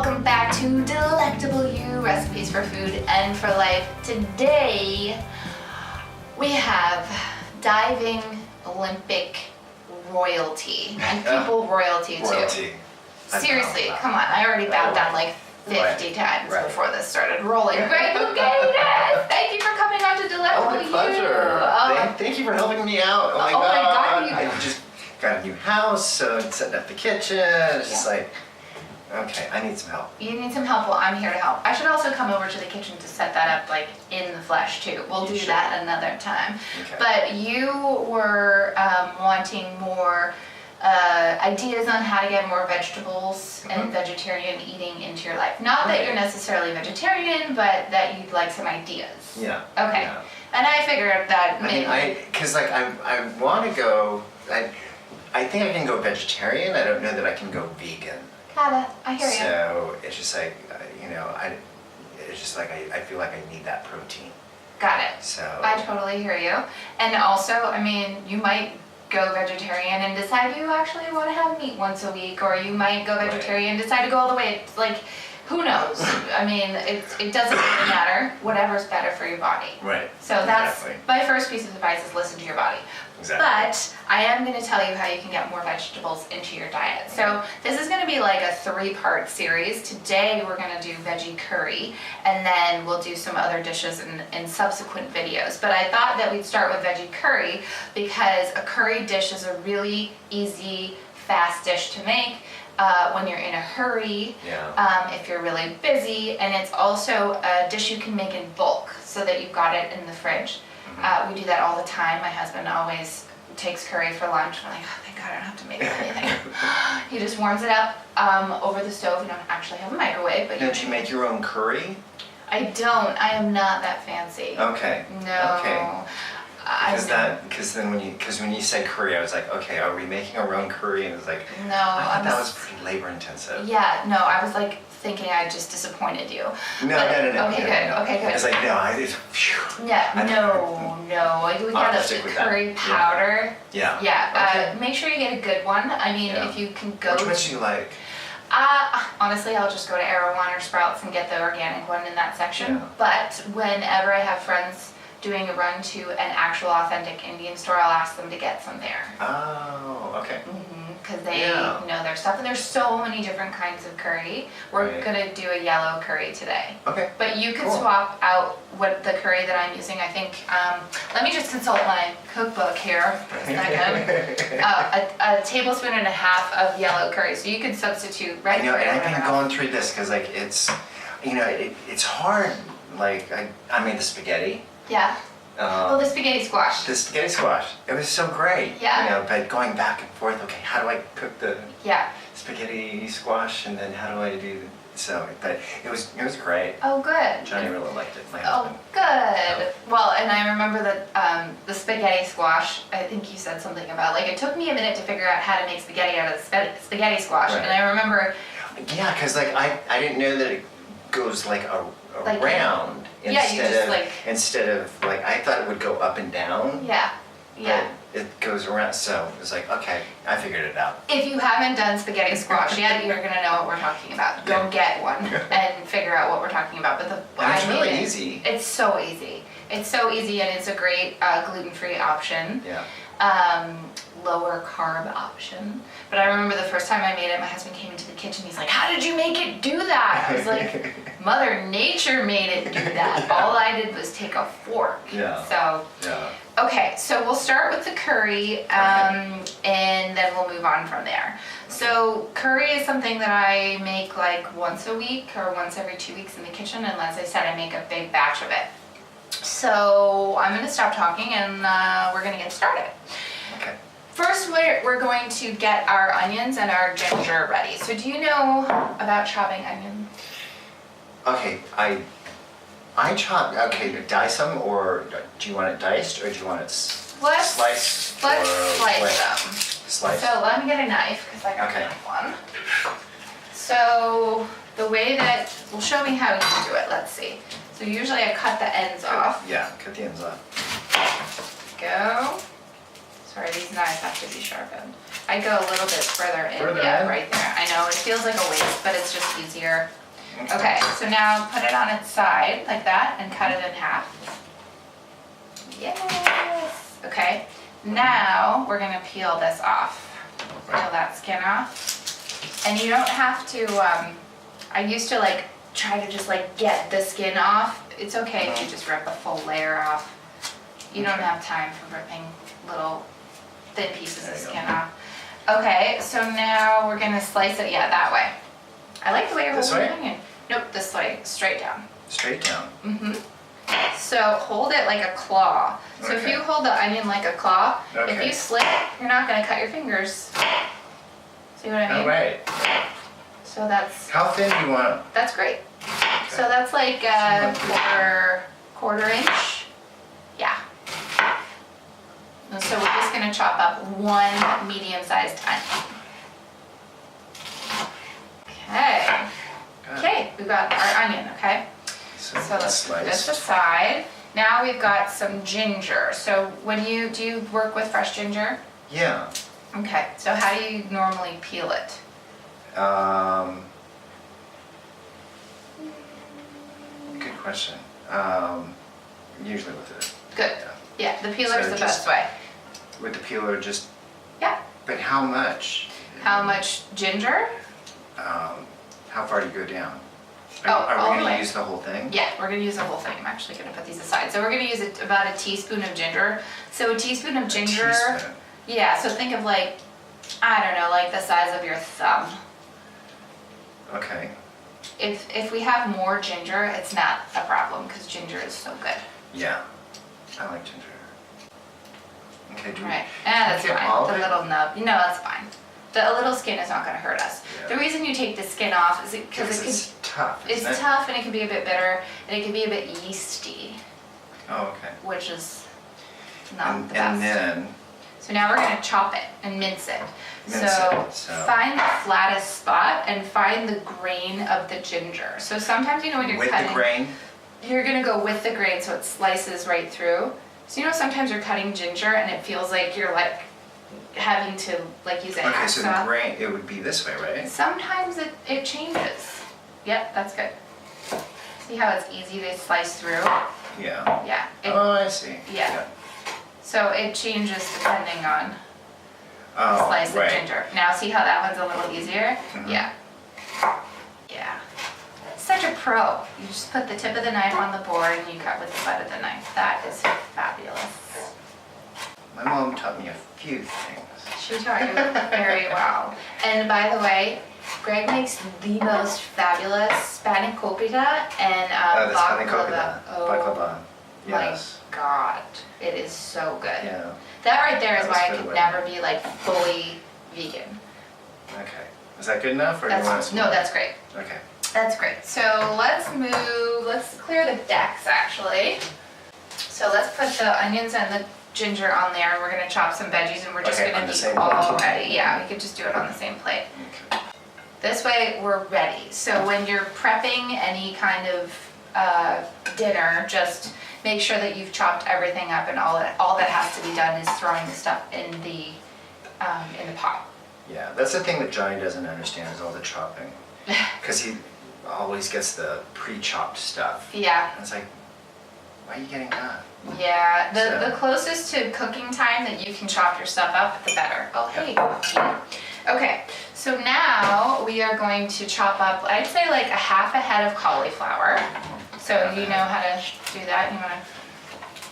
welcome back to Delectable You, Recipes for Food and for Life. Today we have diving Olympic royalty and people royalty too. Seriously, come on, I already bowed down like 50 times before this started rolling. Greg Louganis, thank you for coming on to Delectable You. Oh, my pleasure. Thank you for helping me out. Oh my God. I just got a new house, so I'm setting up the kitchen. It's just like, okay, I need some help. You need some help? Well, I'm here to help. I should also come over to the kitchen to set that up like in the flesh too. We'll do that another time. Okay. But you were wanting more ideas on how to get more vegetables and vegetarian eating into your life. Not that you're necessarily vegetarian, but that you'd like some ideas. Yeah. Okay. Yeah. And I figured that maybe. Because like I want to go, I think I can go vegetarian. I don't know that I can go vegan. Got it. I hear you. So it's just like, it's just like I feel like I need that protein. Got it. So I totally hear you. And also, I mean, you might go vegetarian and decide you actually want to have meat once a week, or you might go vegetarian and decide to go all the way. Like, who knows? I mean, it doesn't really matter. Whatever's better for your body. Right. So that's my first piece of advice: is listen to your body. Exactly. But I am going to tell you how you can get more vegetables into your diet. So this is going to be like a 3-part series. Today we're going to do veggie curry, and then we'll do some other dishes in subsequent videos. But I thought that we'd start with veggie curry because a curry dish is a really easy, fast dish to make when you're in a hurry, if you're really busy, and it's also a dish you can make in bulk so that you've got it in the fridge. We do that all the time. My husband always takes curry for lunch. I'm like, oh, thank God I don't have to make anything. He just warms it up over the stove. We don't actually have a microwave. But don't you make your own curry? I don't. I am not that fancy. Okay. No. Okay. Because when you said curry, I was like, okay, are we making our own curry? And it was like, no, I thought that was pretty labor intensive. Yeah, no, I was like thinking I just disappointed you. No. Okay, good. Okay, good. It's like, no, we got a curry powder. Yeah. Make sure you get a good one. I mean, if you can go. Which ones do you like? Honestly, I'll just go to Erewhon or Sprouts and get the organic one in that section. Yeah. But whenever I have friends doing a run to an actual authentic Indian store, I'll ask them to get some there. Oh, okay. Because they know their stuff, and there's so many different kinds of curry. We're gonna do a yellow curry today. Okay. But you can swap out what the curry that I'm using. I think, let me just consult my cookbook here for a second. A tablespoon and a half of yellow curry. So you can substitute red curry. And I've been going through this because like it's hard. Like I made the spaghetti. Yeah. The spaghetti squash. The spaghetti squash. It was so great. Yeah. But going back and forth, okay, how do I cook the spaghetti squash, and then how do I do but it was great. Oh, good. Johnny really liked it, my husband. Oh, good. Well, and I remember that the spaghetti squash, I think you said something about, like, it took me a minute to figure out how to make spaghetti out of the spaghetti squash. And I remember... Yeah, because, like, I didn't know that it goes, like, around. Instead of like I thought it would go up and down. Yeah. It goes around, so it was like, okay, I figured it out. If you haven't done spaghetti squash yet, you're gonna know what we're talking about. Go get one and figure out what we're talking about. But it's really easy. It's so easy. It's so easy, and it's a great gluten-free option. Yeah. Lower carb option. But I remember the first time I made it, my husband came into the kitchen. He's like, "How did you make it do that?" I was like, "Mother Nature made it do that. All I did was take a fork." Okay, so we'll start with the curry, and then we'll move on from there. So curry is something that I make like once a week or once every 2 weeks in the kitchen, and as I said, I make a big batch of it. So I'm going to stop talking, and we're going to get started. Okay. First, we're going to get our onions and our ginger ready. So do you know about chopping onions? Okay, I chop, dice them, or do you want it diced, or do you want it sliced? Let's slice them. Slice. So let me get a knife, because I got a knife one. So the way that, well, show me how you do it, let's see. So usually I cut the ends off. Yeah, cut the ends off. Go. So Sorry, these knives have to be sharpened. I go a little bit further in. Further Yeah, in? right there. I know, it feels like a waste, but it's just easier. Okay, so now put it on its side like that and cut it in half. Yes. Okay, now we're gonna peel this off. Peel that skin off. And you don't have to, I used to like try to just like get the skin off. It's okay if you just rip a full layer off. You don't have time for ripping little thin pieces of skin off. Okay, so now we're gonna slice it, yeah, that way. I like the way you're holding the onion. Nope, this way, straight down. Straight down? Mm-hmm. So hold it like a claw. So if you hold the onion like a claw, if you slip, you're not gonna cut your fingers. See what I mean? Oh, right. So that's... How thin do you want it? That's great. Okay. So that's like a quarter inch. Yeah. And so we're just gonna chop up one medium-sized onion. Okay. Okay, we've got our onion, okay? So let's put this aside. Now we've got some ginger. So do you work with fresh ginger? Yeah. Okay, so how do you normally peel it? Good question. Usually with it. Good. Yeah, the peeler is the best way. With the peeler, just... Yeah. But how much? How much ginger? How far do you go down? Are we going to use the whole thing? Yeah, we're going to use the whole thing. I'm actually going to put these aside. So we're going to use about a teaspoon of ginger. So a teaspoon of ginger. A teaspoon. Yeah, so think of like, I don't know, like the size of your thumb. Okay. If we have more ginger, it's not a problem because ginger is so good. Yeah, I like ginger. Okay, do we... Right, that's fine. The little nub. No, that's fine. A little skin is not going to hurt us. Yeah. The reason you take the skin off is because it's tough. It's tough and it can be a bit bitter and it can be a bit yeasty. Oh, okay. Which is not the best. And then... So now we're going to chop it and mince it. So find the flattest spot and find the grain of the ginger. So sometimes, you know, when you're cutting... With the grain? You're going to go with the grain so it slices right through. So you know sometimes you're cutting ginger and it feels like you're like having to like use a hacksaw. Okay, so the grain, it would be this way, right? Sometimes it changes. Yep, that's good. See how it's easy to slice through? Yeah. Yeah. Oh, I see. Yeah. So it changes depending on the slice of ginger. Now see how that one's a little easier? Mm-hmm. Yeah. Yeah. Such a pro. You just put the tip of the knife on the board and you cut with the butt of the knife. That is fabulous. My mom taught me a few things. She taught you very well. And by the way, Greg makes the most fabulous spanakopita and baklava. Baklava. Yes. My God, it is so good. Yeah. That right there is why I could never be like fully vegan. Okay. Is that good enough, or no, that's great. Okay. That's great. So let's clear the decks actually. So let's put the onions and the ginger on there and we're gonna chop some veggies and we're just gonna be all ready. Yeah, we could just do it on the same plate. Okay. This way we're ready. So when you're prepping any kind of dinner, just make sure that you've chopped everything up and all that has to be done is throwing the stuff in the pot. Yeah, that's the thing that Johnny doesn't understand is all the chopping. Because he always gets the pre-chopped stuff. Yeah. And it's like, why are you getting that? Yeah, the closest to cooking time that you can chop your stuff up, the better. Oh, hey. Yeah. Okay, so now we are going to chop up, I'd say like a half a head of cauliflower. So you know how to do that? You want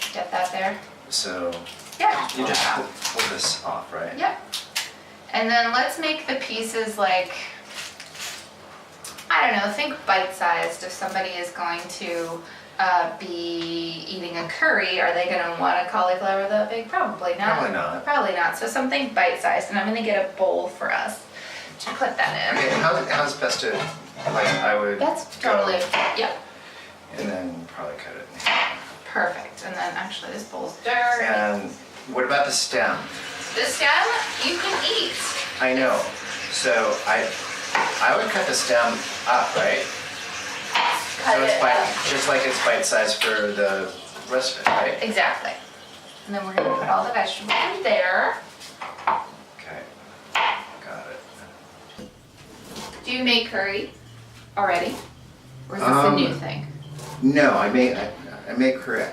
to get that there? So yeah, you just pull this off, right? Yep. And then let's make the pieces like, I don't know, think bite-sized. If somebody is going to be eating a curry, are they going to want a cauliflower that big? Probably not. Probably not. Probably not. So something bite-sized, and I'm going to get a bowl for us to put that in. Okay, how's best to, like, I would That's totally, yep. And then probably cut it. Perfect. And then actually this bowl's dirty. And what about the stem? The stem, you can eat. I know. So I would cut the stem up, right? Cut it up. Just like it's bite-sized for the rest of it, right? Exactly. And then we're going to put all the vegetables in there. Do you make curry already? Or is this a new thing? No, I make curry.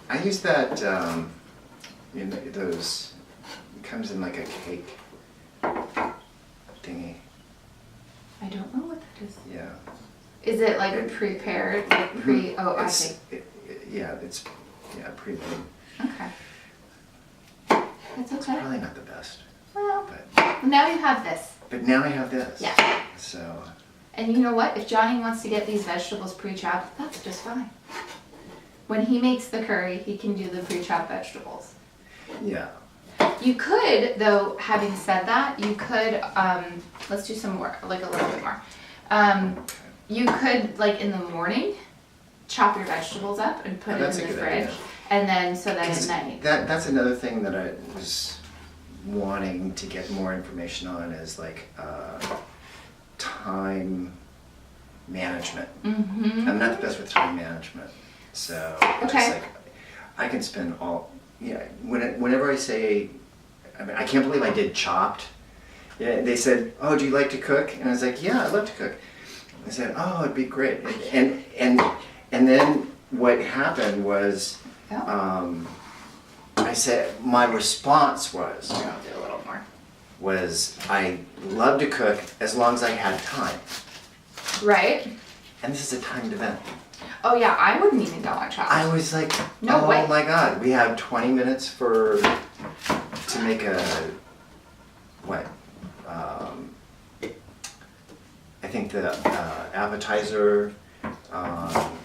I use that, those, it comes in like a cake thingy. I don't know what that is. Yeah. Is it like prepared, like pre, I see. It's pre-made. Okay. It's okay. It's probably not the best. Well, but now you have this. But now I have this. Yeah. So. And you know what? If Johnny wants to get these vegetables pre-chopped, that's just fine. When he makes the curry, he can do the pre-chopped vegetables. Yeah. You could, though, having said that, you could, let's do some more, like a little bit more. You could, like in the morning, chop your vegetables up and put it in the fridge. Idea. And then, so that at night. That's another thing that I was wanting to get more information on is like time management. Mm-hmm. I'm not the best with time management. So, just like, I can spend whenever I say, I can't believe I did chopped. Yeah, they said, oh, do you like to cook? And I was like, yeah, I love to cook. I said, oh, it'd be great. And then what happened was, I said, my response was, I'll do a little more. Was I love to cook as long as I had time. Right. And this is a timed event. Oh yeah, I wouldn't even go on chopped. I was like, no way. My God, we have 20 minutes to make a, what? I think the appetizer,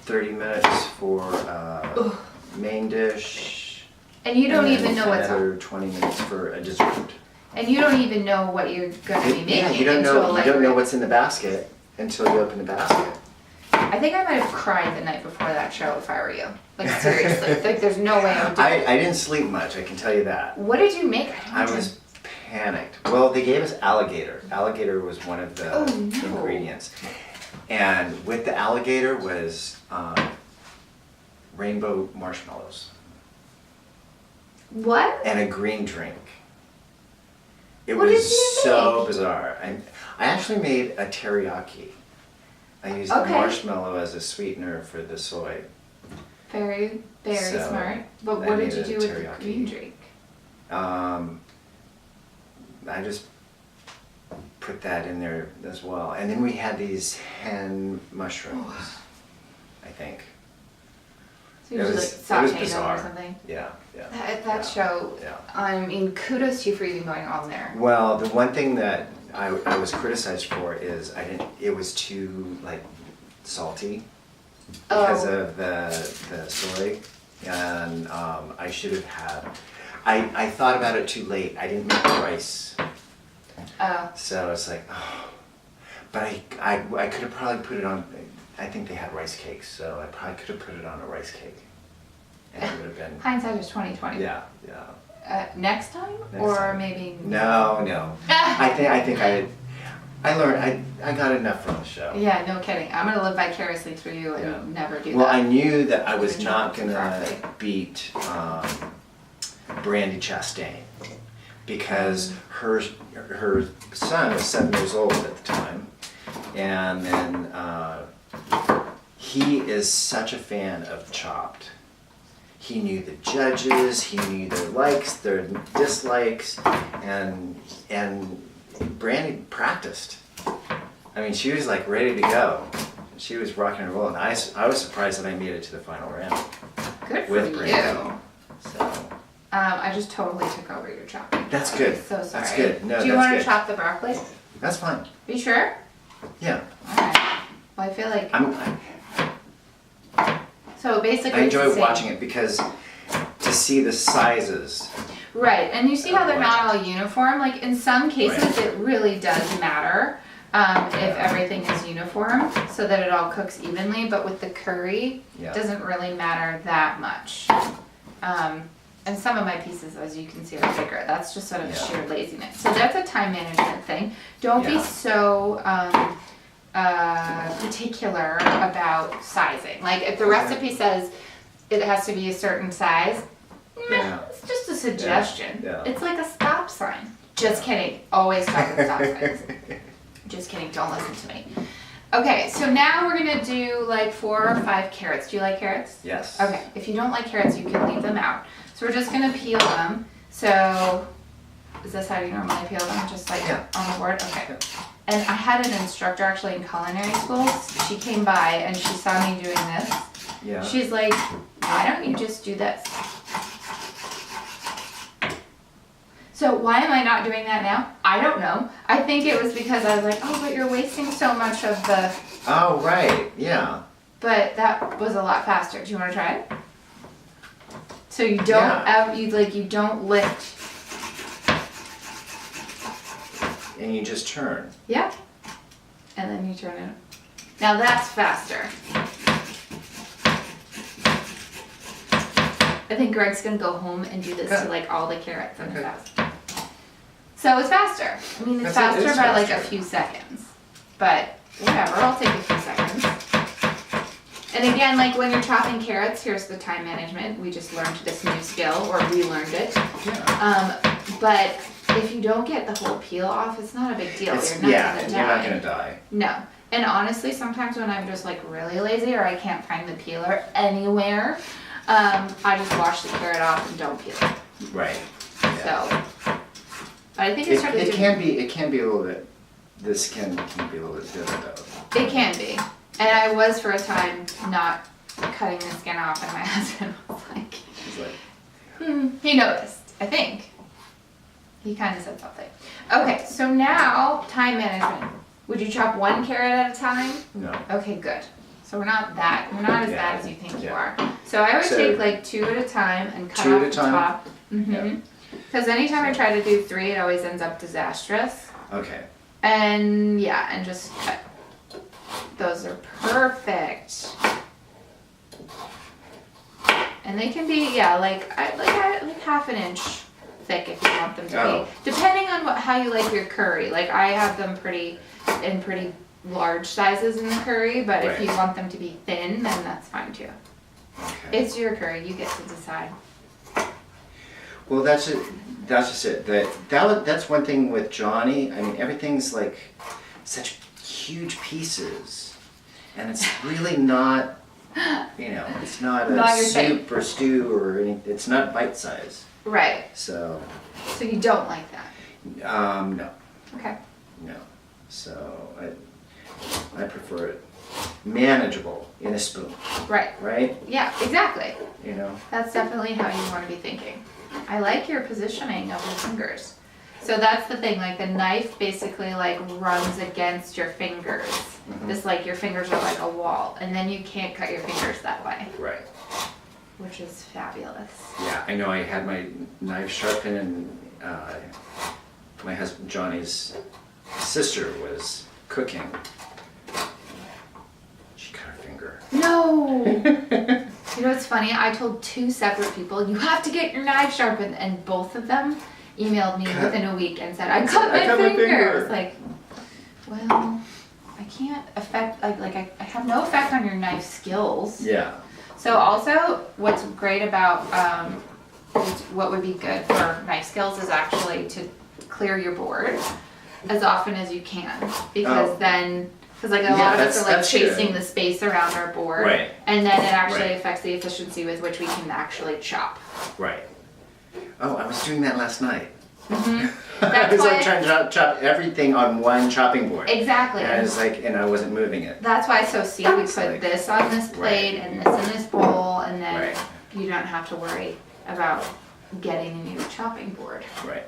30 minutes for main dish. And you don't even know what's another 20 minutes for a dessert. And you don't even know what you're going to be making. Yeah, you don't know what's in the basket until you open the basket. I think I might have cried the night before that show if I were you. Like seriously, like there's no way I would do it. I didn't sleep much, I can tell you that. What did you make? I was panicked. Well, they gave us alligator. Alligator was one of the ingredients. And with the alligator was rainbow marshmallows. What? And a green drink. It what was did you so make? Bizarre. I actually made a teriyaki. I used the marshmallow as a sweetener for the soy. Very, very smart. But what did you do with the green drink? I just put that in there as well. And then we had these hen mushrooms, I think. So you just like sauteed them or something? Yeah. That show, I mean, kudos to you for even going on there. Well, the one thing that I was criticized for is it was too like salty because of the soy, and I should have had. I thought about it too late. I didn't make the rice. Oh. So it's like, but I could have probably put it on. I think they had rice cakes, so I probably could have put it on a rice cake, and it would have been. Hindsight is 20/20. Yeah. Next time, or maybe. No. I think I learned. I got enough from the show. Yeah, no kidding. I'm gonna live vicariously through you and never do that. Well, I knew that I was not gonna beat Brandy Chastain because her son was 7 years old at the time, and then he is such a fan of Chopped. He knew the judges, he knew their likes, their dislikes, and Brandy practiced. I mean, she was like ready to go. She was rocking and rolling. I was surprised that I made it to the final round. Good for with Brandy. You. So. I just totally took over your chopping. That's good. I'm so sorry. That's good. No, do you want to chop the broccoli? That's fine. Are you sure? Yeah. All right. Well, I feel like. So basically, I enjoy watching it because to see the sizes. Right, and you see how they're not all uniform. Like in some cases, it really does matter if everything is uniform, so that it all cooks evenly. But with the curry, it doesn't really matter that much. And some of my pieces, as you can see, are bigger. That's just sort of sheer laziness. So that's a time management thing. Don't be so particular about sizing. Like if the recipe says it has to be a certain size, it's just a suggestion. It's like a stop sign. Just kidding. Always stop at stop signs. Just kidding, don't listen to me. Okay, so now we're gonna do like 4 or 5 carrots. Do you like carrots? Yes. Okay, if you don't like carrots, you can leave them out. So we're just gonna peel them. So, is this how you normally peel them? Just like on the board? Okay. And I had an instructor actually in culinary school. She came by and she saw me doing this. Yeah. She's like, why don't you just do this? So why am I not doing that now? I don't know. I think it was because I was like, oh, but you're wasting so much of the... Oh, right. Yeah. But that was a lot faster. Do you want to try it? So you don't, you don't lift. And you just turn. Yeah. And then you turn it. Now that's faster. I think Greg's gonna go home and do this to like all the carrots and stuff. So it's faster. I mean, it's faster by like a few seconds. But whatever, I'll take a few seconds. And again, like when you're chopping carrots, here's the time management. We just learned this new skill, or relearned it. Yeah. But if you don't get the whole peel off, it's not a big deal. You're not gonna die. No. And honestly, sometimes when I'm just like really lazy or I can't find the peeler anywhere, I just wash the carrot off and don't peel it. Right. Yeah. So, but I think it can be a little bit. The skin can be a little bit bitter though. It can be, and I was for a time not cutting the skin off, and my husband was like, He's like, he noticed. I think he kind of said something. Okay, so now time management. Would you chop 1 carrot at a time? no. Okay, good. So we're not as bad as you think you are. So I would take like 2 at a time and cut off the top. Because anytime I try to do 3, it always ends up disastrous. Okay. And yeah, and just cut. Those are perfect. And they can be like half an inch thick if you want them to be. Depending on how you like your curry. Like I have them pretty large sizes in the curry, but if you want them to be thin, then that's fine too. Okay. It's your curry, you get to decide. Well, that's just it. That's one thing with Johnny. I mean, everything's like such huge pieces, and it's really not. It's not a soup or stew or anything. It's not bite size. Right. So you don't like that? No. Okay. No. So I prefer it manageable in a spoon. Right. Right? Yeah, exactly. That's definitely how you want to be thinking. I like your positioning of your fingers. So that's the thing, like the knife basically like runs against your fingers. This like your fingers are like a wall, and then you can't cut your fingers that way. Right. Which is fabulous. Yeah, I know I had my knife sharpened and my husband Johnny's sister was cooking. She cut her finger. No! You know what's funny? I told 2 separate people, you have to get your knife sharpened, and both of them emailed me within a week and said, I cut my finger. It's like, well, I can't affect, I have no effect on your knife skills. Yeah. So also, what's great about, what would be good for knife skills is actually to clear your board as often as you can, because then, because like a lot of us are like chasing the space around our board, right. And then it actually affects the efficiency with which we can actually chop. Right. Oh, I was doing that last night. That's I was like trying to chop everything on one chopping board. Exactly. And I was like, and I wasn't moving it. That's why, we put this on this plate and this in this bowl, and then you don't have to worry about getting a new chopping board. Right.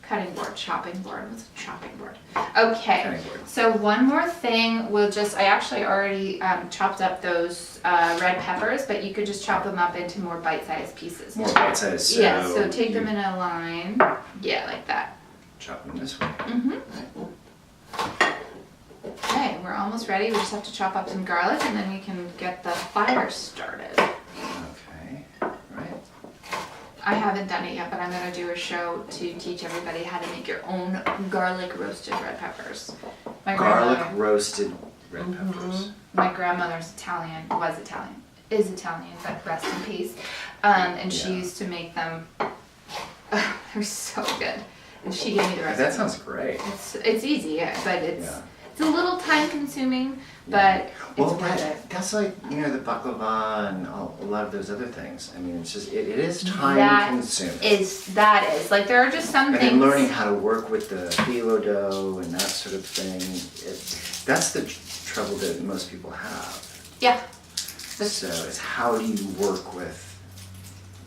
Cutting board, chopping board. What's a chopping board? Okay. Cutting board. So one more thing, I actually already chopped up those red peppers, but you could just chop them up into more bite-sized pieces. More bite-sized. So take them in a line. Yeah, like that. Chop them this way. Okay, we're almost ready. We just have to chop up some garlic, and then we can get the fire started. Okay. Right. I haven't done it yet, but I'm going to do a show to teach everybody how to make your own garlic roasted red peppers. Roasted red peppers. My grandmother's is Italian, but rest in peace. And she used to make them. They're so good. And she gave me the recipe. That sounds great. It's easy, but It's a little time consuming, but it's worth it. That's like, you know, the baklava and a lot of those other things. I mean, it's just, it is time consuming. That is. Like, there are just some things. And learning how to work with the phyllo dough and that sort of thing. That's the trouble that most people have. Yeah. So it's how do you work with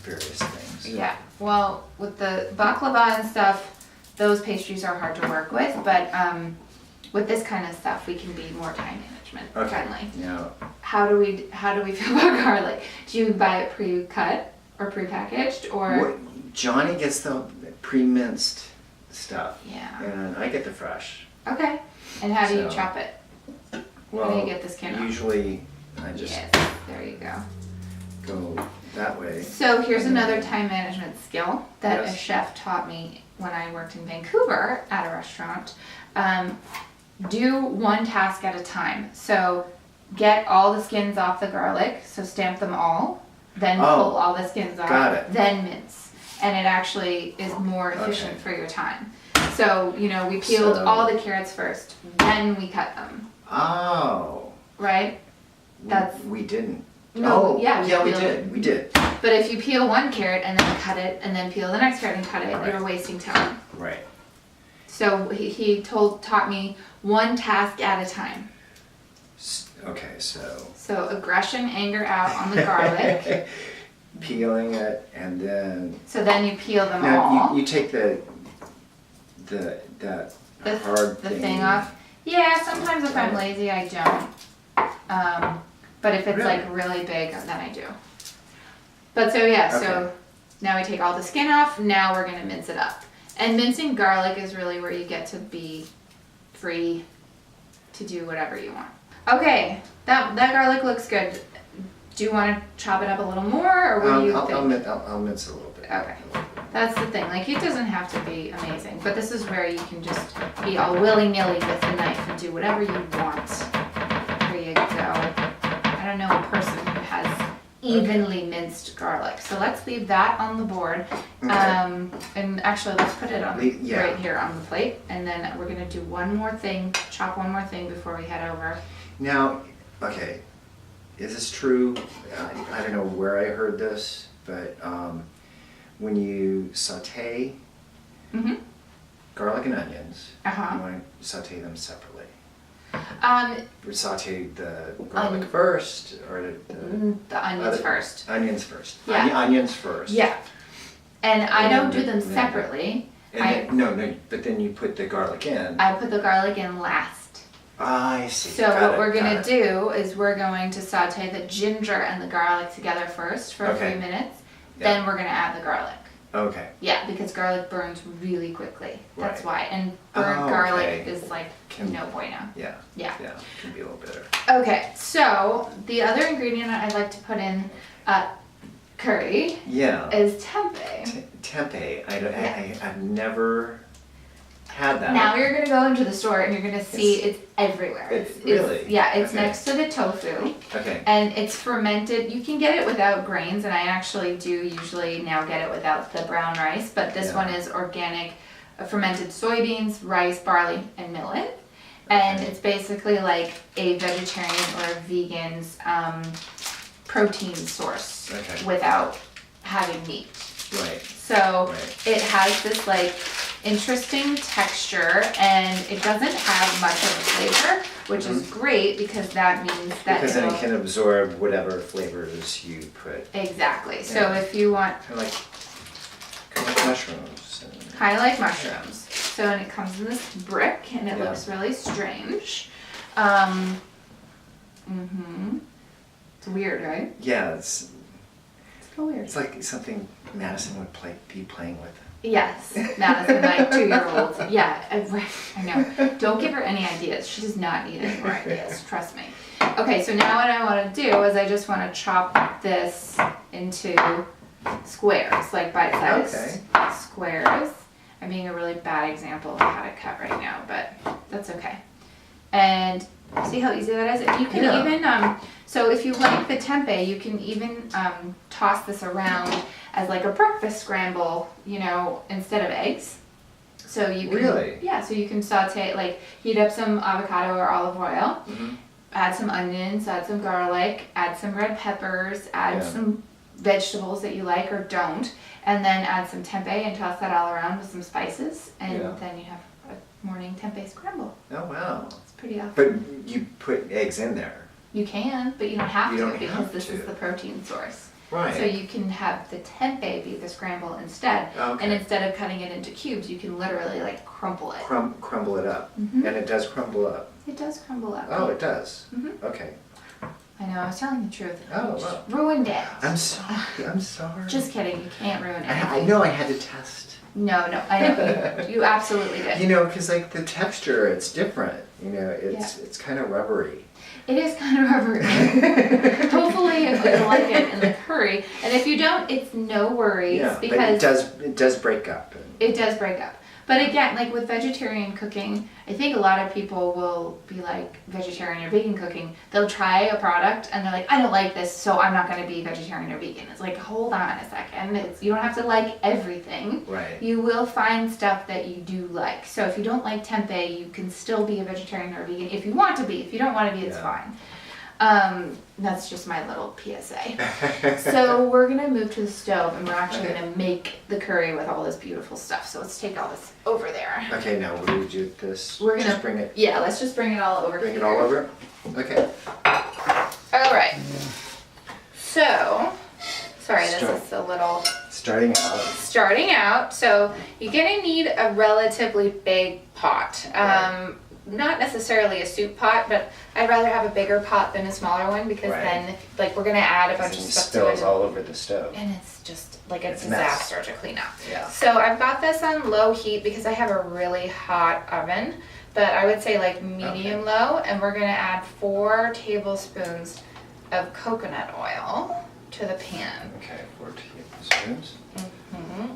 various things. Yeah. Well, with the baklava and stuff, those pastries are hard to work with, but with this kind of stuff, we can be more time management friendly. Yeah. How do we feel about garlic? Do you buy it pre-cut or pre-packaged, or? Johnny gets the pre-minced stuff. Yeah. And I get the fresh. Okay. And how do you chop it? Well, how do you get the skin off? Usually, I just there you go that way. So here's another time management skill that a chef taught me when I worked in Vancouver at a restaurant. Do one task at a time. So get all the skins off the garlic, so stamp them all, then pull all the skins off, then mince. And it actually is more efficient for your time. So, you know, we peeled all the carrots first, then we cut them. Oh. Right? We didn't. No, we did. But if you peel one carrot and then cut it, and then peel the next carrot and cut it, you're wasting time. Right. So he taught me one task at a time. Okay, so. So aggression, anger out on the garlic. Peeling it, and then. So then you peel them all. You take the hard thing off. Yeah, sometimes if I'm lazy, I don't. But if it's like really big, then I do. But so so now we take all the skin off. Now we're gonna mince it up. And mincing garlic is really where you get to be free to do whatever you want. Okay, that garlic looks good. Do you want to chop it up a little more, or what do you think? I'll mince it a little bit. Okay, that's the thing. Like, it doesn't have to be amazing, but this is where you can just be all willy-nilly with the knife and do whatever you want. There you go. I don't know a person who has evenly minced garlic. So let's leave that on the board. Okay. And actually, let's put it on right here on the plate. And then we're going to do one more thing, chop one more thing before we head over. Now, okay, is this true? I don't know where I heard this, but when you saute garlic and onions, you want to saute them separately. Or saute the garlic first, or the onions first. Onions first. Yeah. Onions first. Yeah. And I don't do them separately. But then you put the garlic in. I put the garlic in last. I see. So what we're going to do is we're going to saute the ginger and the garlic together first for a few minutes. Then we're going to add the garlic. Okay. Yeah, because garlic burns really quickly. That's why. And burnt garlic is like no bueno. Yeah. Yeah. Yeah, it can be a little bitter. Okay, so the other ingredient I'd like to put in curry is tempeh. Tempeh. I've never had that. Now you're going to go into the store and you're going to see it's everywhere. It's next to the tofu. Okay. And it's fermented. You can get it without grains, and I actually do usually now get it without the brown rice, but this one is organic fermented soybeans, rice, barley, and millet. And it's basically like a vegetarian or a vegan's protein source without having meat. Right. So it has this like interesting texture, and it doesn't have much of a flavor, which is great because that means that then it can absorb whatever flavors you put. Exactly. So if you want kind of like mushrooms. Kind of like mushrooms. So and it comes in this brick, and it looks really strange. It's weird, right? Yeah, it's so weird. It's like something Madison would be playing with. Yes, Madison, my 2-year-old. Yeah, I know. Don't give her any ideas. She does not need any more ideas. Trust me. Okay, so now what I want to do is I just want to chop this into squares, like bite-sized squares. I'm being a really bad example of how to cut right now, but that's okay. And see how easy that is? You can even, so if you like the tempeh, you can even toss this around as like a breakfast scramble, you know, instead of eggs. So you can, Really? Yeah, so you can saute, like heat up some avocado or olive oil, add some onions, add some garlic, add some red peppers, add some vegetables that you like or don't, and then add some tempeh and toss that all around with some spices, and then you have a morning tempeh scramble. Oh wow. It's pretty awesome. But you put eggs in there. You can, but you don't have You to don't because have this to. is the protein source. Right. So you can have the tempeh be the scramble instead. Okay. And instead of cutting it into cubes, you can literally like crumple it. Crumble it up. And it does crumble up. It does crumble up. Oh, it does? Okay. I know, I was telling the truth. Oh, You just wow. ruined it. I'm sorry. I'm sorry. Just kidding, you can't ruin it. I know I had to test. No, I know. You absolutely did. You know, because like the texture, it's different. You know, it's kind of rubbery. It is kind of rubbery. Hopefully you'll like it in the curry. And if you don't, it's no worries because but it does break up. it does break up. But again, like with vegetarian cooking, I think a lot of people will be like vegetarian or vegan cooking. They'll try a product and they're like, I don't like this, so I'm not going to be vegetarian or vegan. It's like, hold on a second. You don't have to like everything. Right. You will find stuff that you do like. So if you don't like tempeh, you can still be a vegetarian or a vegan if you want to be. If you don't want to be, it's fine. That's just my little PSA. So we're gonna move to the stove and we're actually gonna make the curry with all this beautiful stuff. So let's take all this over there. Okay, now what do we do with this? We're gonna just bring it. Yeah, let's just bring it all over. Bring here. it all over. Okay. All right. So, sorry, this is a little Starting out. So you're gonna need a relatively big pot. Not necessarily a soup pot, but I'd rather have a bigger pot than a smaller one because then, like, we're gonna add a bunch of stuff to it. Spills all over the stove. And it's just like a It's a disaster to clean up. Yeah. So I've got this on low heat because I have a really hot oven, but I would say like medium low, and we're gonna add 4 tablespoons of coconut oil to the pan. Okay, 4 tablespoons.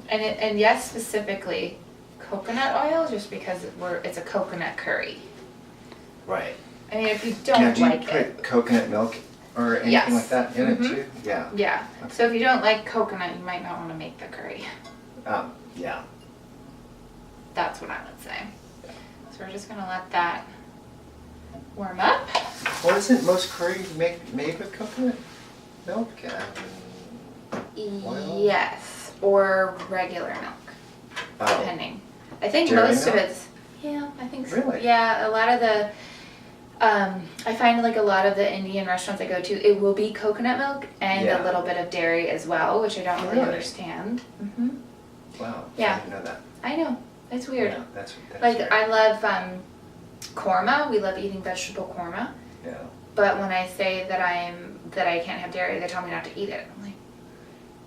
And yes, specifically coconut oil, just because it's a coconut curry. Right. I mean, if you don't Now, do you like put it. coconut milk or anything like that in it too? Yeah. Yeah. Okay. So if you don't like coconut, you might not want to make the curry. Yeah. That's what I would say. So we're just gonna let that warm up. Well, isn't most curry made with coconut milk? Oil? Yes, or regular milk, depending. I think Dairy most of milk? it's, I think so. Really? Yeah, a lot of the, I find like a lot of the Indian restaurants I go to, it will be coconut milk and a little bit of dairy as well, which I don't really understand. Wow. Yeah. I didn't know that. I know, it's weird. Yeah, that's Like weird. I love korma. We love eating vegetable korma. Yeah. But when I say that I can't have dairy, they tell me not to eat it. I'm like,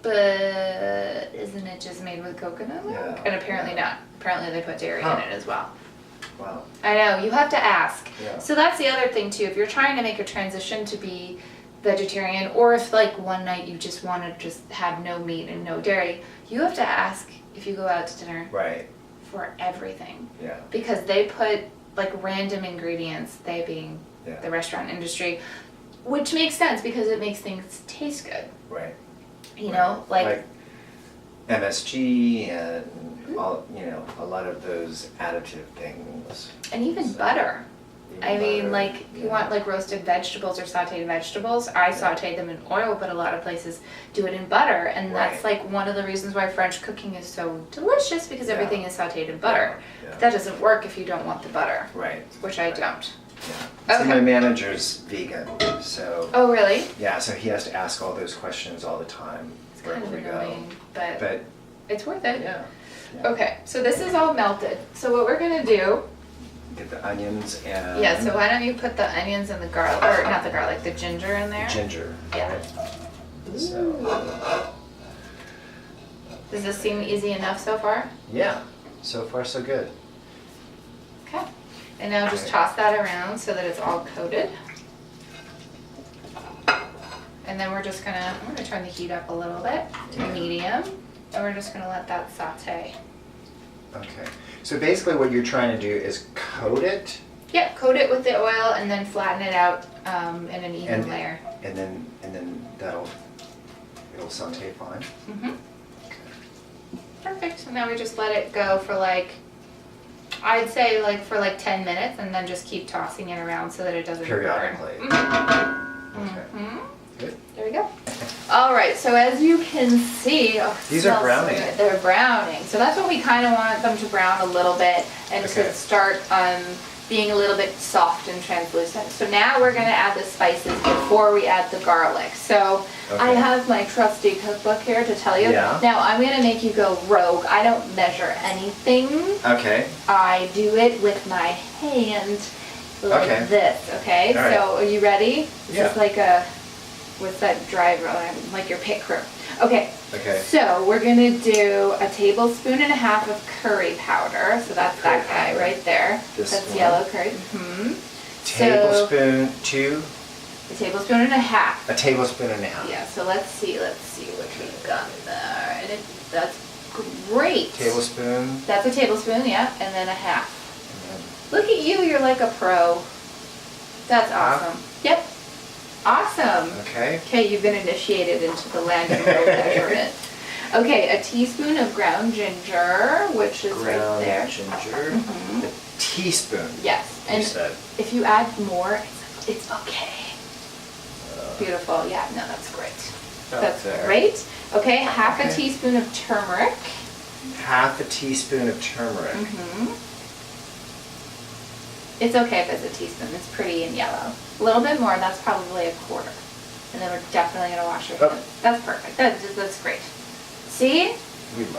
but isn't it just made with coconut milk? Yeah. And apparently not. Apparently they put dairy in it as well. Wow. I know, you have to ask. Yeah. So that's the other thing too. If you're trying to make a transition to be vegetarian, or if like one night you just want to just have no meat and no dairy, you have to ask if you go out to dinner Right. for everything. Yeah. Because they put like random ingredients, they being the restaurant industry, which makes sense because it makes things taste good. Right. You know, like MSG and all, a lot of those additive things. and even butter. I mean, like, if you want like roasted vegetables or sauteed vegetables, I saute them in oil, but a lot of places do it in butter, and that's like one of the reasons why French cooking is so delicious, because everything is sauteed in butter. Yeah. But that doesn't work if you don't want the butter. Right. Which I don't. Yeah. So Okay. my manager's vegan, so Oh, really? yeah, so he has to ask all those questions all the time It's wherever kind of we annoying, go. But it's worth it. yeah. Okay, so this is all melted. So what we're gonna do, Get the onions and so why don't you put the onions and the garlic, or not the garlic, the ginger in there? ginger. Yeah. Right? So Does this seem easy enough so far? yeah, so far so good. Okay. And now just toss that around so that it's all coated. And then I'm gonna turn the heat up a little bit to medium, and we're just gonna let that saute. Okay. So basically what you're trying to do is coat it Yep, coat it with the oil and then flatten it out in an even layer. and then it'll saute fine. Perfect. So now we just let it go for like I'd say like for like 10 minutes and then just keep tossing it around so that it doesn't Periodically. burn. Okay. Good. There we go. All right, so as you can see, These are browning. So they're browning. So that's what we kind of want them to brown a little bit and to start being a little bit soft and translucent. So now we're going to add the spices before we add the garlic. So I have my trusty cookbook here to tell you. Yeah. Now I'm going to make you go rogue. I don't measure anything. Okay. I do it with my hand like this, okay? All right. So are you ready? Yeah. This is like a, what's that driver, like your pit crew. Okay. Okay. So we're gonna do a tablespoon and a half of curry powder. So that's that guy right there. That's one. yellow curry. Tablespoon, two? A tablespoon and a half. A tablespoon and a half. Yeah, so let's see what we've got there. And that's great. Tablespoon. That's a tablespoon, yeah, and then a half. Look at you, you're like a pro. That's awesome. Yep. Awesome. Okay. Okay, you've been initiated into the land of road measurement. Okay, a teaspoon of ground ginger, which is right there. Ground ginger. A teaspoon. Yes, You and said. if you add more, it's okay. Beautiful. Yeah, no, that's great. That's great. Okay, half a teaspoon of turmeric. Half a teaspoon of turmeric. It's okay if it's a teaspoon. It's pretty and yellow. A little bit more, that's probably a quarter. And then we're definitely going to wash your hands. That's perfect. That's great. See?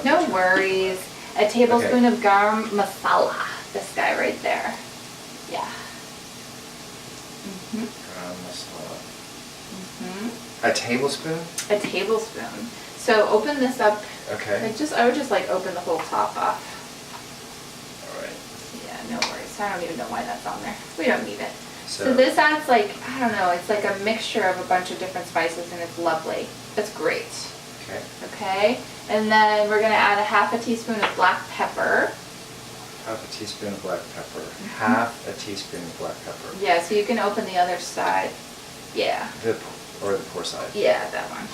No worries. A tablespoon of garam masala. This guy right there. Yeah. Garam masala. A tablespoon? A tablespoon. So open this up. Okay. I would just like open the whole top off. All right. Yeah, no worries. I don't even know why that's on there. We don't need it. So this adds like, I don't know, it's like a mixture of a bunch of different spices and it's lovely. It's great. Okay. Okay. And then we're going to add a half a teaspoon of black pepper. Half a teaspoon of black pepper. Half a teaspoon of black pepper. Yeah, so you can open the other side. Yeah. The poor side. Yeah, that one.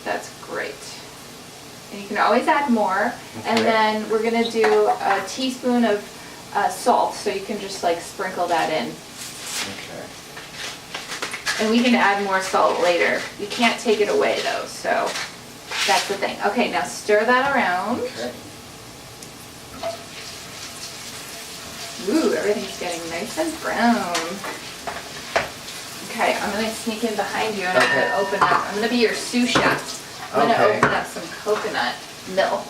That's great. And you can always add more. And then we're going to do a teaspoon of salt, so you can just like sprinkle that in. Okay. And we can add more salt later. You can't take it away though, so that's the thing. Okay, now stir that around. Okay. Ooh, everything's getting nice and brown. Okay, I'm going to sneak in behind you and I'm going to open up. I'm going to be your sous chef. I'm going to open up some coconut milk.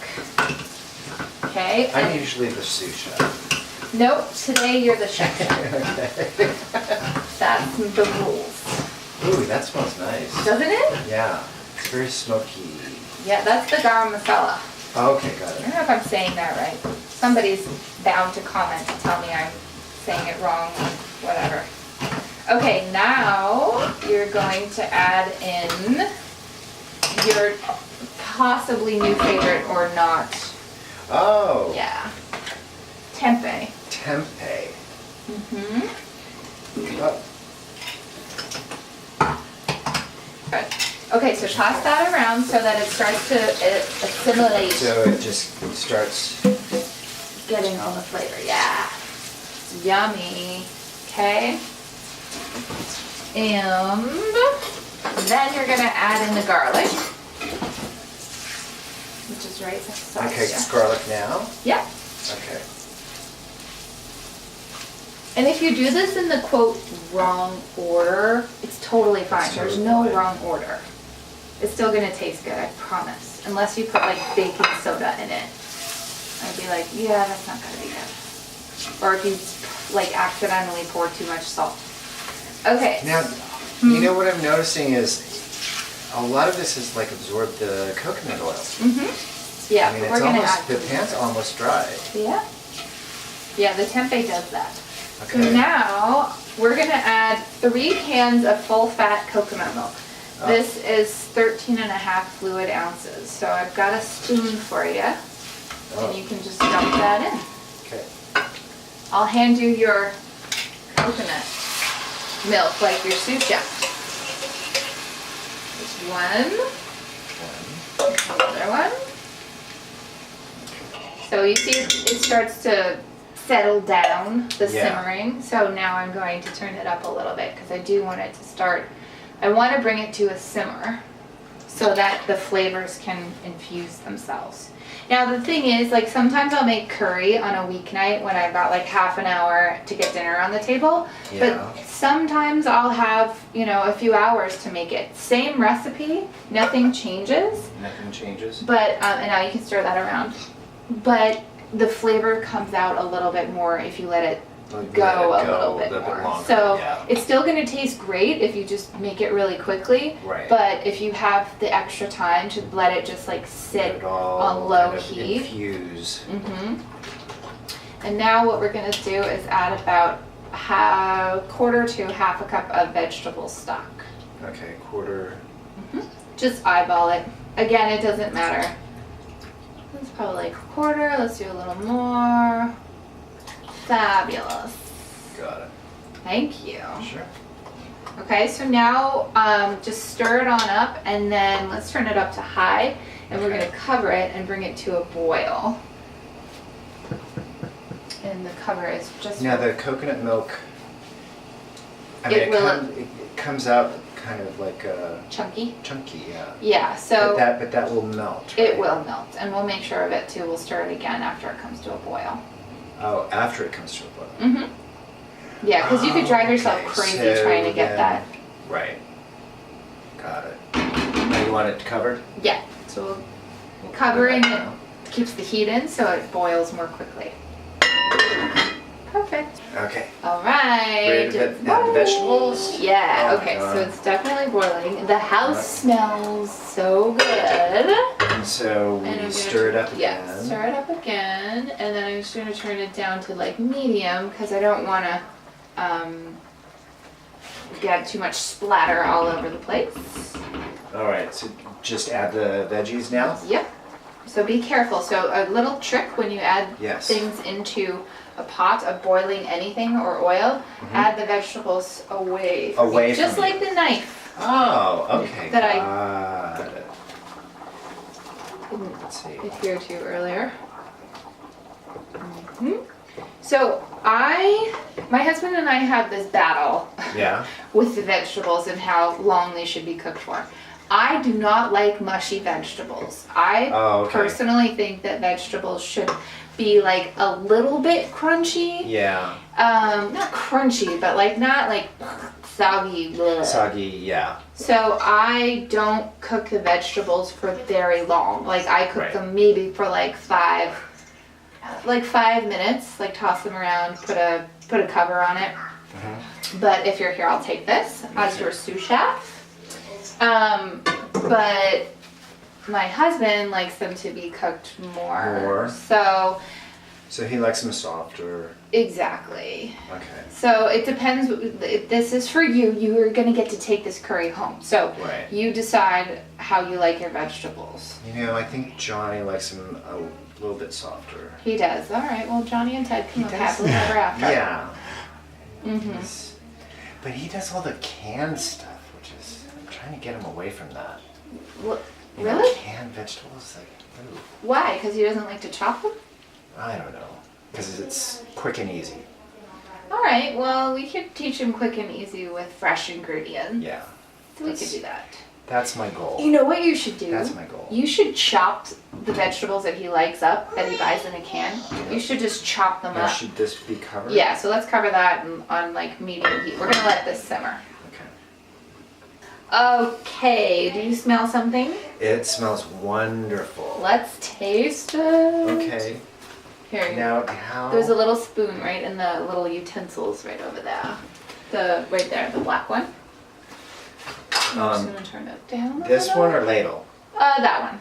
Okay? I'm usually the sous chef. Nope, today you're the chef. Okay. That's the rules. Ooh, that smells nice. Doesn't it? Yeah. It's very smoky. Yeah, that's the garam masala. Okay, got I it. don't know if I'm saying that right. Somebody's bound to comment to tell me I'm saying it wrong or whatever. Okay, now you're going to add in your possibly new favorite or not. Oh. Yeah. Tempeh. Tempeh. Good. Okay, so toss that around so that it starts to assimilate. So it just starts getting all the flavor. Yeah. Yummy. Okay. And then you're going to add in the garlic, which is right beside Okay, you. it's garlic now? Yeah. Okay. And if you do this in the quote wrong order, it's totally fine. There's no wrong order. It's still going to taste good, I promise. Unless you put like baking soda in it. I'd be like, yeah, that's not going to be good. Or if you like accidentally pour too much salt. Okay. Now, you know what I'm noticing is a lot of this is like absorbed the coconut oil. Yeah, I mean, we're going to add the pan's almost dry. Yeah. Yeah, the tempeh does that. Okay. So now we're going to add 3 cans of full fat coconut milk. This is 13.5 fluid ounces. So I've got a spoon for you. And you can just dump that in. Okay. I'll hand you your coconut milk like your sous chef. There's one. Another one. So you see it starts to settle down, the simmering. So now I'm going to turn it up a little bit because I do want it to start, I want to bring it to a simmer so that the flavors can infuse themselves. Now the thing is, like sometimes I'll make curry on a weeknight when I've got like half an hour to get dinner on the table. Yeah. But sometimes I'll have, you know, a few hours to make it. Same recipe, nothing changes. Nothing changes. But, and now you can stir that around. But the flavor comes out a little bit more if you let it go a little bit more. Longer, so yeah. it's still going to taste great if you just make it really quickly. Right. But if you have the extra time to let it just like sit on low heat. Infuse. And now what we're going to do is add about quarter to half a cup of vegetable stock. Okay, quarter. Just eyeball it. Again, it doesn't matter. It's probably like a quarter. Let's do a little more. Fabulous. Got it. Thank you. Sure. Okay, so now just stir it on up and then let's turn it up to high and we're going to cover it and bring it to a boil. And the cover is just... Now the coconut milk, I mean, it comes out kind of like chunky. Chunky, yeah. Yeah, so... But that will melt, It right? will melt, and we'll make sure of it too. We'll stir it again after it comes to a boil. Oh, after it comes to a boil. Yeah, because you could drive yourself crazy trying to get that. Right. Got it. Now you want it covered? Yeah, so covering it keeps the heat in so it boils more quickly. Perfect. Okay. All right. Ready to add the vegetables? Yeah, Oh okay, my so God. it's definitely boiling. The house smells so good. And so And we I'm stir it gonna up Yeah, again. stir it up again, and then I'm just going to turn it down to like medium because I don't want to get too much splatter all over the place. All right, so just add the veggies now? Yep. So be careful. So a little trick when you add Yes. things into a pot of boiling anything or oil, add the vegetables away from Away you. Just from like the knife. Oh, okay. That I got it. didn't Let's see. adhere to earlier. So my husband and I have this battle Yeah. with the vegetables and how long they should be cooked for. I do not like mushy vegetables. I personally think that vegetables should be like a little bit crunchy. Yeah. Not crunchy, but like not like soggy. Bleh. Soggy, yeah. So I don't cook the vegetables for very long. Like I cook them maybe for like 5 minutes. Like toss them around, put a cover on it. But if you're here, I'll take this as your sous chef. But my husband likes them to be cooked more. So he likes them softer. exactly. Okay. So it depends. This is for you. You are going to get to take this curry home. So you decide how you like your vegetables. You know, I think Johnny likes them a little bit softer. He does. All right. Well, Johnny and Ted can live happily ever after. Yeah. But he does all the canned stuff, which is, I'm trying to get him away from that. What, You know, really? canned vegetables, like, ooh, Why? Because he doesn't like to chop them? I don't know. Because it's quick and easy. All right. Well, we could teach him quick and easy with fresh ingredients. Yeah. So we could do that. That's my goal. You know what you should do? That's my goal. You should chop the vegetables that he likes up, that he buys in a can. You should just chop them Now, up. should this be covered? Yeah, so let's cover that on like medium heat. We're gonna let this simmer. Okay. Okay, do you smell something? It smells wonderful. Let's taste it. Okay. Here, Now, how? there's a little spoon right in the little utensils right over there. Right there, the black one. I'm just gonna turn it down. This one or ladle? That one.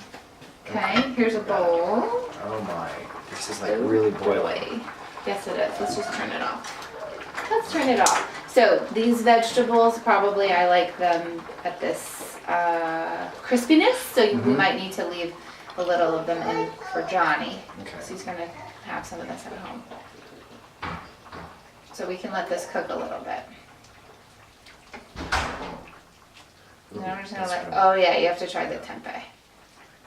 Okay, here's a bowl. Oh my. This is like really boiling. Yes, it is. Let's just turn it off. Let's turn it off. So these vegetables, probably I like them at this crispiness. So we might need to leave a little of them in for Johnny. Okay. So he's gonna have some of this at home. So we can let this cook a little bit. And then I'm just gonna oh yeah, you have to try the tempeh.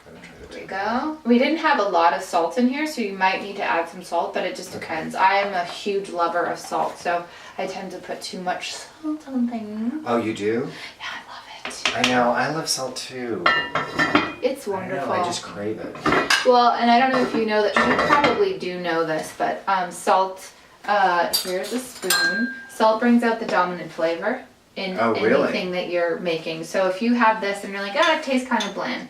Gotta try the you go. We didn't have a lot of salt in here, so you might need to add some salt, but it just depends. I am a huge lover of salt, so I tend to put too much salt on things. Oh, you do? Yeah, I love it. I know. I love salt too. It's wonderful. I just crave it. Well, and I don't know if you know that, you probably do know this, but salt, here's a spoon. Salt brings out the dominant flavor in anything that you're making. So if you have this and you're like, it tastes kind of bland,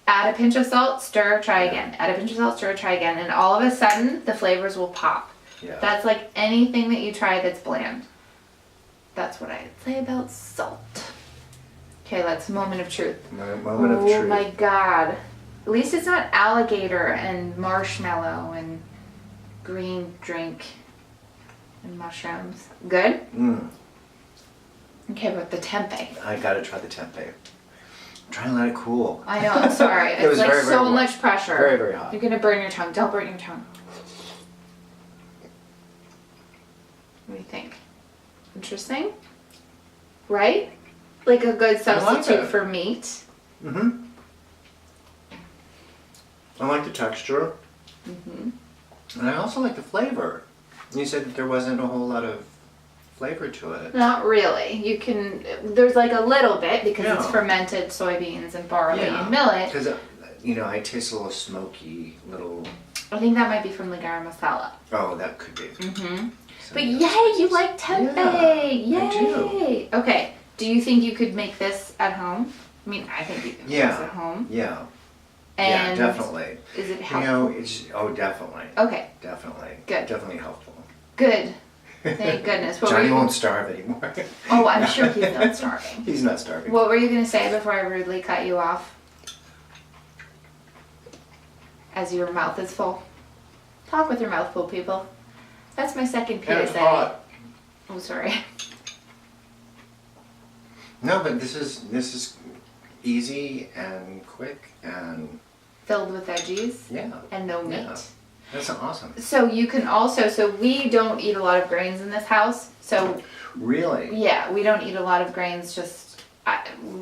add a pinch of salt, stir, try again. Add a pinch of salt, stir, try again. And all of a sudden, the flavors will pop. Yeah. That's like anything that you try that's bland. That's what I'd say about salt. Okay, that's moment of truth. Moment of truth. Oh my God. At least it's not alligator and marshmallow and green drink and mushrooms. Good? Mm. Okay, but the tempeh. I gotta try the tempeh. I'm trying to let it cool. I know, I'm sorry. It was it's like very, very so warm. much pressure. Very, very hot. You're gonna burn your tongue. Don't burn your tongue. What do you think? Interesting? Right? Like a good substitute for meat. Mm-hmm. I like the texture. Mm-hmm. And I also like the flavor. You said that there wasn't a whole lot of flavor to it. Not really. You can, there's like a little bit because it's Yeah. fermented soybeans and barley and millet. Because, I taste a little smoky, little... I think that might be from the garam masala. Oh, that could be. Mm-hmm. So But yes. yay, you like tempeh! Yeah, Yay! I Okay, do you think you could make this at home? I mean, I think you can make this at home. Yeah. And yeah, definitely. Is it helpful? Definitely. Okay, Definitely. Good. Definitely helpful. good. Thank goodness. What Johnny were you... won't starve anymore. Oh, I'm sure he's not starving. He's not starving. What were you going to say before I rudely cut you off? As your mouth is full. Talk with your mouth full, people. That's my second PSA. And it's hot. Oh, sorry. No, but this is easy and quick and Filled with veggies yeah. and no meat. Yeah. That's awesome. So you can also, so we don't eat a lot of grains in this house. So Really? yeah, we don't eat a lot of grains,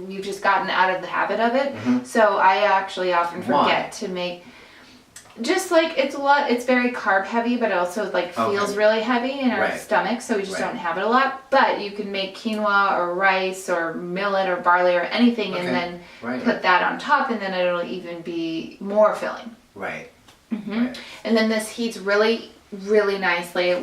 we've just gotten out of the habit of it. Mhm. So I actually often Why? forget to make, just like it's very carb heavy, but it also like feels Okay. really heavy in our Right. stomach. So we just Right. don't have it a lot. But you can make quinoa or rice or millet or barley or anything and Okay. then Right. put that on top and then it'll even be more filling. Right. Mm-hmm. Right. And then this heats really, really nicely. You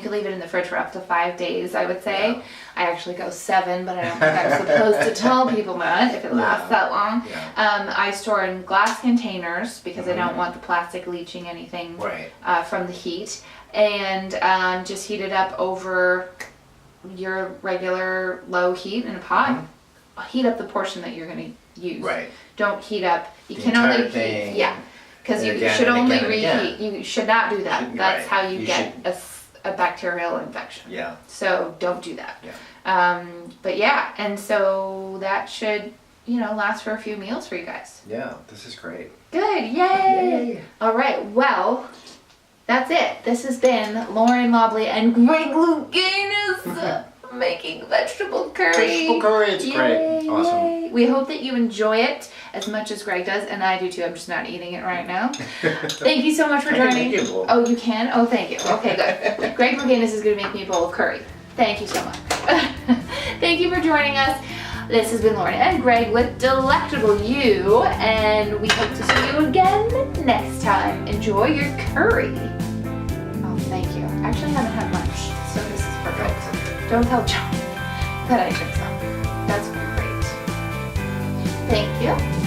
can leave it in the fridge for up to 5 days, I would say. Yeah. I actually go 7, but I don't think I'm supposed to tell people that if it lasts that long. Yeah. I store in glass containers because I Mhm. don't want the plastic leaching anything Right. from the heat. And just heat it up over your regular low heat in a pot. Mhm. Heat up the portion that you're going to use. Right. Don't heat up. You The can only entire heat. thing. Yeah. Because And you again should and only again and reheat. again. You should not do that. Shouldn't- That's right. how you get a bacterial infection. Yeah. So don't do that. Yeah. But yeah, and so that should, last for a few meals for you guys. Yeah. This is great. Good, yay! All right, well, that's it. This has been Lauren Lobley and Greg Louganis making vegetable curry. Vegetable curry, it's great. Awesome. Yay. We hope that you enjoy it as much as Greg does, and I do too. I'm just not eating it right now. Thank you so much for I can joining. make you a bowl. Oh, you can? Oh, thank you. Okay, good. Greg Louganis is going to make me a bowl of curry. Thank you so much. Thank you for joining us. This has been Lauren and Greg with Delectable You, and we hope to see you again next time. Enjoy your curry. Oh, thank you. Actually, I haven't had lunch, so this is perfect. Don't tell John that I took some. That's great. Thank you.